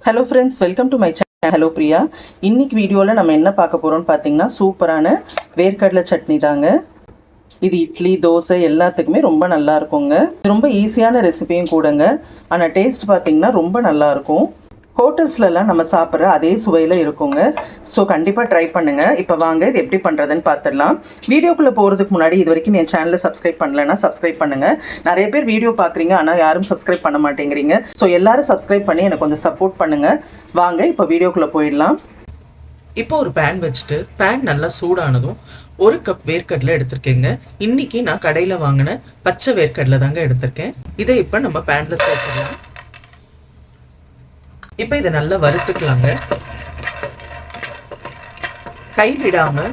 Hello friends, welcome to my channel. Hello Priya. இன்னைக்கு வீடியோவில் நம்ம என்ன பார்க்க போகிறோம்னு பார்த்தீங்கன்னா, சூப்பரான வேர்க்கடலை சட்னி தாங்க. இது இட்லி, தோசை எல்லாத்துக்குமே ரொம்ப நல்லா இருக்குங்க. ரொம்ப ஈஸியான ரெசிபியும் கூடங்க. ஆனால் டேஸ்ட் பார்த்தீங்கன்னா ரொம்ப நல்லாயிருக்கும். ஹோட்டல்ஸ்லலாம் நம்ம சாப்பிட்ற அதே சுவையில் இருக்குங்க. ஸோ கண்டிப்பாக ட்ரை பண்ணுங்கள். இப்போ வாங்க இது எப்படி பண்ணுறதுன்னு பார்த்துடலாம். வீடியோக்குள்ளே போகிறதுக்கு முன்னாடி இது வரைக்கும் என் சேனலை சப்ஸ்கிரைப் பண்ணலைன்னா சப்ஸ்கிரைப் பண்ணுங்கள். நிறைய பேர் வீடியோ பார்க்குறீங்க, ஆனால் யாரும் சப்ஸ்கிரைப் பண்ண மாட்டேங்கிறீங்க. ஸோ எல்லோரும் சப்ஸ்கிரைப் பண்ணி எனக்கு கொஞ்சம் சப்போர்ட் பண்ணுங்கள். வாங்க இப்போ வீடியோக்குள்ளே போயிடலாம். இப்போ ஒரு பேன் வச்சுட்டு பேன் நல்லா சூடானதும் 1 கப் வேர்க்கடலை எடுத்திருக்கேங்க. இன்னைக்கு நான் கடையில் வாங்கின பச்சை வேர்க்கடலை தாங்க எடுத்திருக்கேன். இதை இப்போ நம்ம பேனில் சேர்த்துக்கலாம். இப்போ இதை நல்லா வறுத்துக்கலாங்க. கை விடாம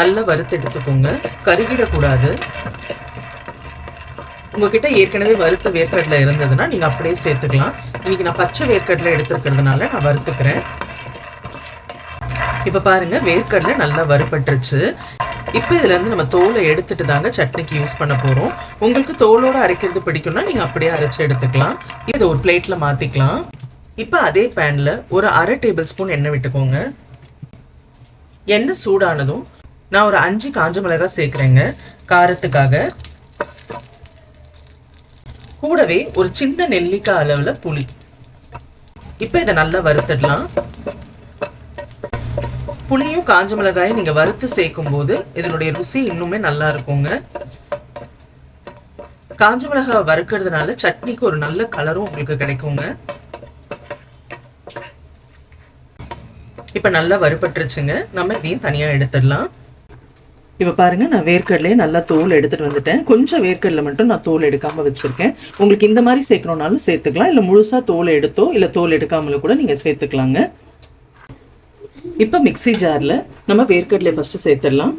நல்லா வறுத்து எடுத்துக்கோங்க, கருகிடக்கூடாது. உங்ககிட்ட ஏற்கனவே வறுத்த வேர்க்கடலை இருந்ததுன்னா நீங்க அப்படியே சேர்த்துக்கலாம். இன்னைக்கு நான் பச்சை வேர்க்கடலை எடுத்துக்கிறதுனால நான் வறுத்துக்கிறேன். இப்ப பாருங்க, வேர்க்கடலை நல்லா வறுபட்டுருச்சு. இப்போ இதுல இருந்து நம்ம தோலை எடுத்துட்டு தாங்க சட்னிக்கு யூஸ் பண்ண போறோம். உங்களுக்கு தோலோட அரைக்கிறது பிடிக்கும்னா நீங்க அப்படியே அரைச்சு எடுத்துக்கலாம். இதை ஒரு பிளேட்ல மாத்திக்கலாம். இப்போ அதே பேனில் ஒரு 1/2 டேபிள் ஸ்பூன் எண்ணெய் விட்டுக்கோங்க. எண்ணெய் சூடானதும் நான் ஒரு 5 காஞ்ச மிளகாய் சேர்க்குறேங்க காரத்துக்காக. கூடவே ஒரு சின்ன நெல்லிக்காய் அளவில் புளி. இப்போ இதை நல்லா வறுத்துடலாம். புளியும் காஞ்ச மிளகாயும் நீங்கள் வறுத்து சேர்க்கும் போது இதனுடைய ருசி இன்னுமே நல்லா இருக்குங்க. காஞ்ச மிளகாய் வறுக்கிறதுனால சட்னிக்கு ஒரு நல்ல கலரும் உங்களுக்கு கிடைக்குங்க. இப்போ நல்லா வறுபட்டுருச்சுங்க. நம்ம இதையும் தனியாக எடுத்துடலாம். இப்போ பாருங்க, நான் வேர்க்கடலையே நல்லா தோல் எடுத்துட்டு வந்துட்டேன். கொஞ்சம் வேர்க்கடலை மட்டும் நான் தோல் எடுக்காம வச்சிருக்கேன். உங்களுக்கு இந்த மாதிரி சேர்க்கணும்னாலும் சேர்த்துக்கலாம், இல்லை முழுசா தோல் எடுத்தோ இல்லை தோல் எடுக்காமல கூட நீங்க சேர்த்துக்கலாங்க. இப்போ மிக்ஸி ஜார்ல நம்ம வேர்க்கடலை ஃபர்ஸ்ட் சேர்த்துடலாம்.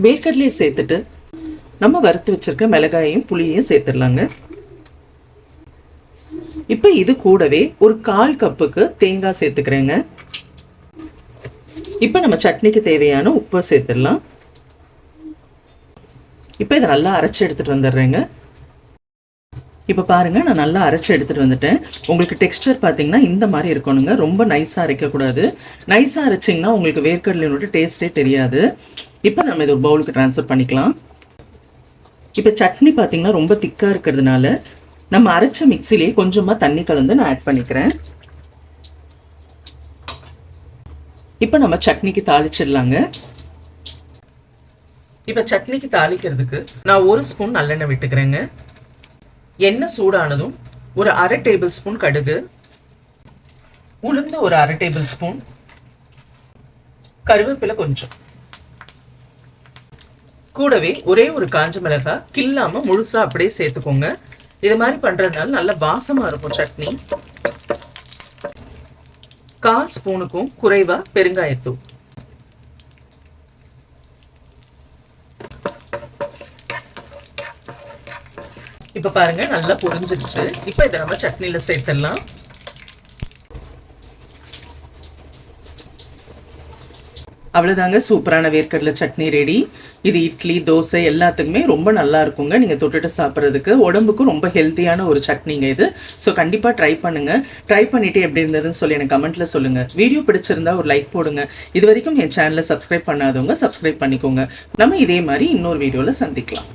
வேர்க்கடலையை சேர்த்துட்டு நம்ம வறுத்து வச்சிருக்க மிளகாயையும் புளியையும் சேர்த்துடலாங்க. இப்போ இது கூடவே ஒரு 1/4 கப்புக்கு தேங்காய் சேர்த்துக்கிறேங்க. இப்போ நம்ம சட்னிக்கு தேவையான உப்பு சேர்த்துடலாம். இப்போ இதை நல்லா அரைச்சி எடுத்துட்டு வந்துடுறேங்க. இப்போ பாருங்க, நான் நல்லா அரைச்சி எடுத்துட்டு வந்துட்டேன். உங்களுக்கு டெக்ஸ்டர் பார்த்தீங்கன்னா இந்த மாதிரி இருக்கணுங்க. ரொம்ப நைஸாக அரைக்கக்கூடாது. நைஸாக அரைச்சிங்கன்னா உங்களுக்கு வேர்க்கடலையோட டேஸ்டே தெரியாது. இப்போ நம்ம இதை ஒரு பவுலுக்கு ட்ரான்ஸ்ஃபர் பண்ணிக்கலாம். இப்போ சட்னி பார்த்தீங்கன்னா ரொம்ப திக்காக இருக்கிறதுனால நம்ம அரைச்ச மிக்சிலேயே கொஞ்சமாக தண்ணி கலந்து நான் ஆட் பண்ணிக்கிறேன். இப்போ நம்ம சட்னிக்கு தாளிச்சிடலாங்க. இப்போ சட்னிக்கு தாளிக்கிறதுக்கு நான் 1 ஸ்பூன் நல்லெண்ணெய் விட்டுக்கிறேங்க. எண்ணெய் சூடானதும் ஒரு 1/2 டேபிள் ஸ்பூன் கடுகு, உளுந்து ஒரு 1/2 டேபிள் ஸ்பூன், கருவேப்பிலை கொஞ்சம், கூடவே ஒரே ஒரு காஞ்ச மிளகாய் கில்லாம முழுசா அப்படியே சேர்த்துக்கோங்க. இது மாதிரி பண்றதுனால நல்ல வாசமா இருக்கும் சட்னி. 1/4 ஸ்பூனுக்கும் குறைவா பெருங்காயத்தூள். இப்ப பாருங்க, நல்லா பொரிஞ்சிருச்சு. இப்ப இதை நம்ம சட்னியில சேர்த்துடலாம். அவ்வளோதாங்க, சூப்பரான வேர்க்கடலை சட்னி ரெடி. இது இட்லி, தோசை எல்லாத்துக்குமே ரொம்ப நல்லா இருக்குங்க. நீங்கள் தொட்டுட்டு சாப்பிட்றதுக்கு உடம்புக்கும் ரொம்ப ஹெல்த்தியான ஒரு சட்னிங்க இது. ஸோ கண்டிப்பாக ட்ரை பண்ணுங்கள். ட்ரை பண்ணிவிட்டு எப்படி இருந்ததுன்னு சொல்லி எனக்கு கமெண்ட்டில் சொல்லுங்கள். வீடியோ பிடிச்சிருந்தா ஒரு லைக் போடுங்க. இது வரைக்கும் என் சேனலை சப்ஸ்கிரைப் பண்ணாதவங்க சப்ஸ்கிரைப் பண்ணிக்கோங்க. நம்ம இதே மாதிரி இன்னொரு வீடியோவில் சந்திக்கலாம்.